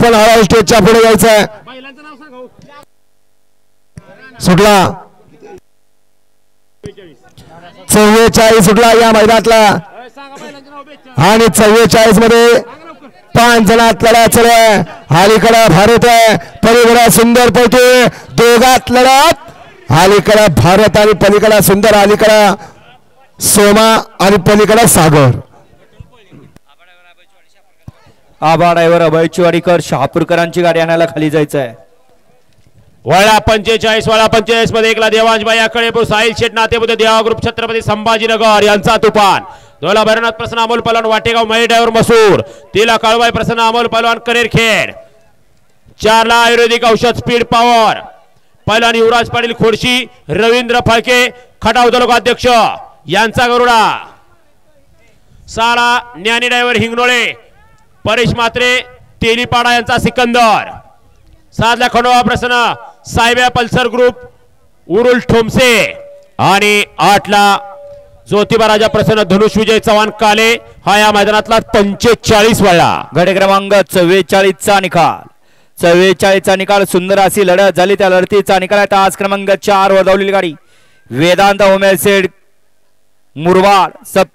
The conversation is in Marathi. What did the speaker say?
पण हळूहळू स्टेजच्या पुढे यायचंय. सुटला 44 सुटला या मैदानातला आणि 44 मध्ये 5 जणात लढा चालू आहे. अलीकडे भारत आहे, पलीकडे सुंदर पळतोय. दोघात लढत, अलीकडे भारत आणि पलीकडे सुंदर, अलीकडे सोमा आणि पलीकडे सागर. आबा ड्रायव्हर अभय चिवाडीकर शहापूरकरांची गाडी आणायला खाली जायचं आहे. वळा 45 मध्ये एकला देवांशबाई आकडेपूर साहिल शेट नातेपुते देवा ग्रुप छत्रपती संभाजीनगर यांचा तुफान. दोला भैरवनाथ प्रसन्न अमोल पहलवान वाटेगाव महेश ड्रायव्हर मसूर. तिला काळूबाई प्रसन्न अमोल पहलवान कनेरखेड. 4 ला आयुर्वेदिक औषध स्पीड पॉवर पहलवान युवराज पाटील खोडशी रवींद्र फाळके खटाव तालुका अध्यक्ष यांचा गरुडा. 6 ला ज्ञानी ड्रायव्हर हिंगणोळे परेश मात्रे तेलीपाडा यांचा सिकंदर. 7 ला खंडोबा प्रसन्न साहेब्या पल्सर ग्रुप उरुल ठोमसे आणि 8 ला ज्योतिबा राजा प्रसन्न धनुष विजय चव्हाण काले हा या मैदानातला 45 वळला. गट क्रमांक 44 चा निकाल. 44 चा निकाल. सुंदर अशी लढत झाली. त्या लढतीचा निकाल आहे तास क्रमांक 4 वर धावलेली गाडी वेदांत उमेश सेठ मुरबाड 7